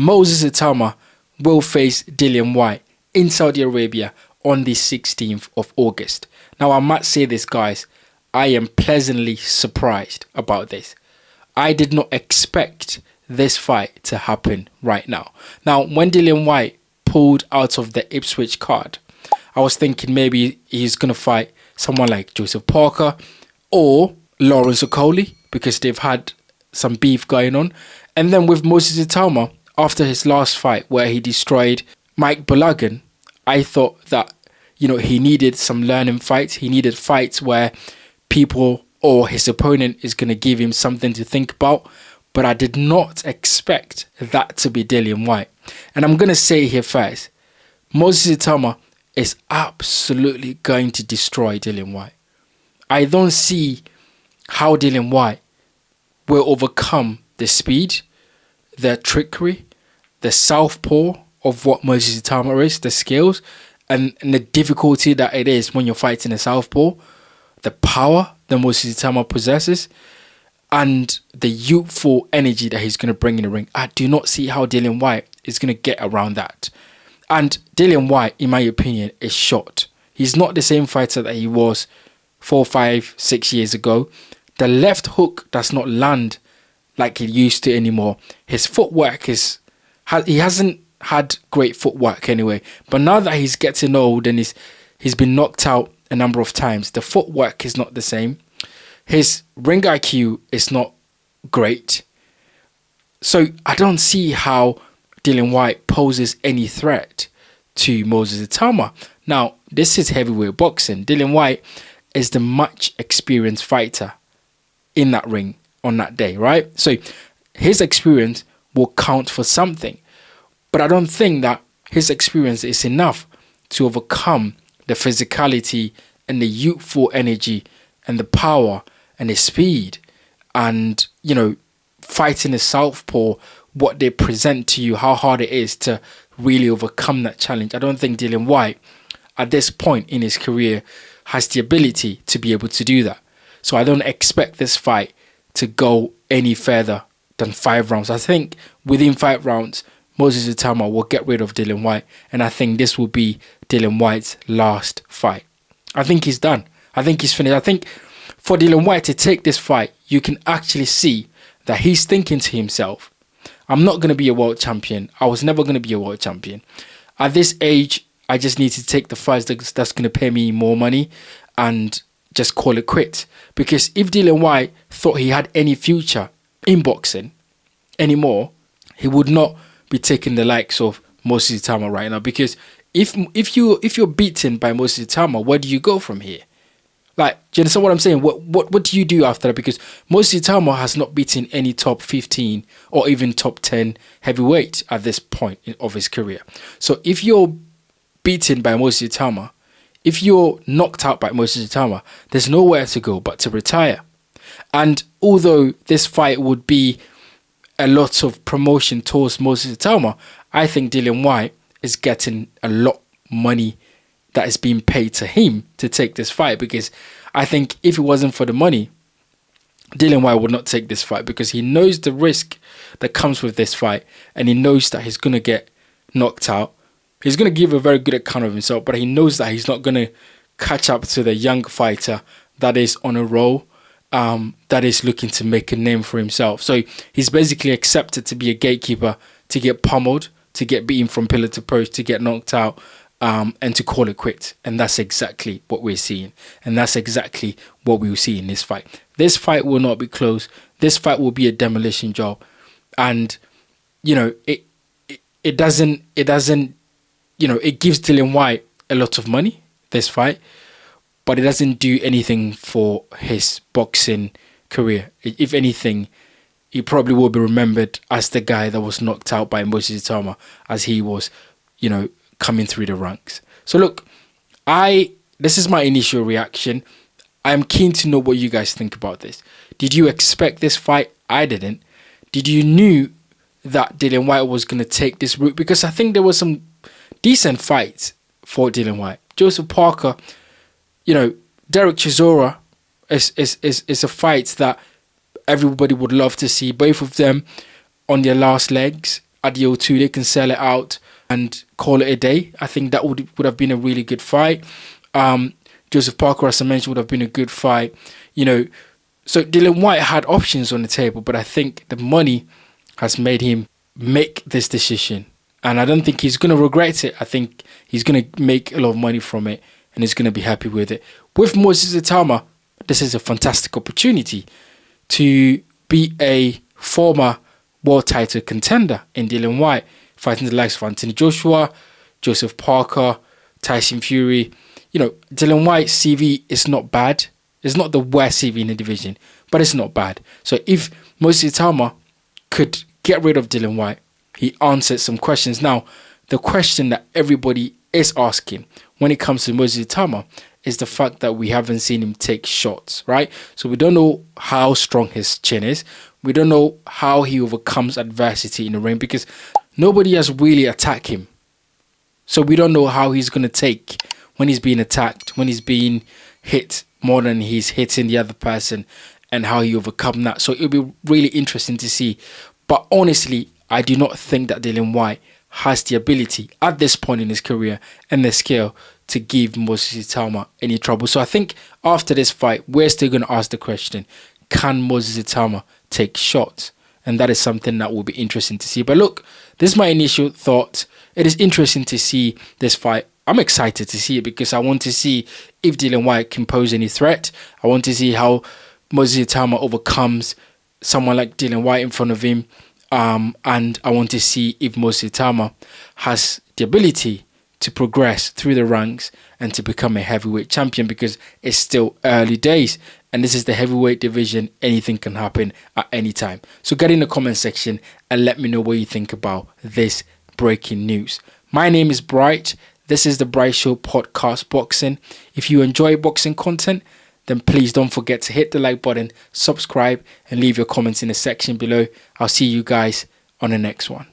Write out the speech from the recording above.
Moses Itauma will face Dillian Whyte in Saudi Arabia on the 16th of August. Now, I must say this, guys. I am pleasantly surprised about this. I did not expect this fight to happen right now. Now, when Dillian Whyte pulled out of the Ipswich card, I was thinking maybe he's going to fight someone like Joseph Parker or Lawrence Okoli because they've had some beef going on. And then with Moses Itauma, after his last fight where he destroyed Mike Balogun, I thought that, he needed some learning fights. He needed fights where people or his opponent is going to give him something to think about. But I did not expect that to be Dillian Whyte. And I'm going to say here first, Moses Itauma is absolutely going to destroy Dillian Whyte. I don't see how Dillian Whyte will overcome the speed, the trickery, the southpaw of what Moses Itauma is, the skills, and the difficulty that it is when you're fighting a southpaw, the power that Moses Itauma possesses, and the youthful energy that he's going to bring in the ring. I do not see how Dillian Whyte is going to get around that. And Dillian Whyte, in my opinion, is shot. He's not the same fighter that he was 4, 5, 6 years ago. The left hook does not land like it used to anymore. His footwork he hasn't had great footwork anyway. But now that he's getting old and he's been knocked out a number of times, the footwork is not the same. His ring IQ is not great. So I don't see how Dillian Whyte poses any threat to Moses Itauma. Now, this is heavyweight boxing. Dillian Whyte is the much experienced fighter in that ring on that day, right? So his experience will count for something. But I don't think that his experience is enough to overcome the physicality and the youthful energy and the power and the speed and, fighting a southpaw, what they present to you, how hard it is to really overcome that challenge. I don't think Dillian Whyte, at this point in his career, has the ability to be able to do that. So I don't expect this fight to go any further than 5 rounds. I think within 5 rounds, Moses Itauma will get rid of Dillian Whyte, and I think this will be Dillian Whyte's last fight. I think he's done. I think he's finished. I think for Dillian Whyte to take this fight, you can actually see that he's thinking to himself, I'm not going to be a world champion. I was never going to be a world champion. At this age, I just need to take the fight that's going to pay me more money and just call it quits. Because if Dillian Whyte thought he had any future in boxing anymore, he would not be taking the likes of Moses Itauma right now. Because if you're beaten by Moses Itauma, where do you go from here? Like, do you understand what I'm saying? What do you do after that? Because Moses Itauma has not beaten any top 15 or even top 10 heavyweight at this point of his career. So if you're beaten by Moses Itauma, if you're knocked out by Moses Itauma, there's nowhere to go but to retire. And although this fight would be a lot of promotion towards Moses Itauma, I think Dillian Whyte is getting a lot money that is being paid to him to take this fight, because I think if it wasn't for the money, Dillian Whyte would not take this fight, because he knows the risk that comes with this fight and he knows that he's going to get knocked out. He's going to give a very good account of himself, but he knows that he's not going to catch up to the young fighter that is on a roll, that is looking to make a name for himself. So he's basically accepted to be a gatekeeper, to get pummeled, to get beaten from pillar to post, to get knocked out, and to call it quits. And that's exactly what we're seeing. And that's exactly what we will see in this fight. This fight will not be close. This fight will be a demolition job. And, it doesn't, it gives Dillian Whyte a lot of money, this fight, but it doesn't do anything for his boxing career. If anything, he probably will be remembered as the guy that was knocked out by Moses Itauma as he was, coming through the ranks. So look, this is my initial reaction. I'm keen to know what you guys think about this. Did you expect this fight? I didn't. Did you knew that Dillian Whyte was going to take this route? Because I think there were some decent fights for Dillian Whyte. Joseph Parker, Derek Chisora is a fight that everybody would love to see. Both of them on their last legs, at the O2. They can sell it out and call it a day. I think that would have been a really good fight. Joseph Parker, as I mentioned, would have been a good fight. So Dillian Whyte had options on the table, but I think the money has made him make this decision. And I don't think he's going to regret it. I think he's going to make a lot of money from it and he's going to be happy with it. With Moses Itauma, this is a fantastic opportunity to be a former world title contender in Dillian Whyte, fighting the likes of Anthony Joshua, Joseph Parker, Tyson Fury. Dillian Whyte's CV is not bad. It's not the worst CV in the division, but it's not bad. So if Moses Itauma could get rid of Dillian Whyte, he answered some questions. Now, the question that everybody is asking when it comes to Moses Itauma is the fact that we haven't seen him take shots, right? So we don't know how strong his chin is. We don't know how he overcomes adversity in the ring because nobody has really attacked him. So we don't know how he's going to take when he's being attacked, when he's being hit more than he's hitting the other person, and how he overcome that. So it'll be really interesting to see. But honestly, I do not think that Dillian Whyte has the ability at this point in his career and the skill to give Moses Itauma any trouble. So I think after this fight, we're still going to ask the question, can Moses Itauma take shots? And that is something that will be interesting to see. But look, this is my initial thought. It is interesting to see this fight. I'm excited to see it because I want to see if Dillian Whyte can pose any threat. I want to see how Moses Itauma overcomes someone like Dillian Whyte in front of him. And I want to see if Moses Itauma has the ability to progress through the ranks and to become a heavyweight champion, because it's still early days and this is the heavyweight division. Anything can happen at any time. So get in the comment section and let me know what you think about this breaking news. My name is Bright. This is the Bright Show Podcast Boxing. If you enjoy boxing content, then please don't forget to hit the like button, subscribe, and leave your comments in the section below. I'll see you guys on the next one.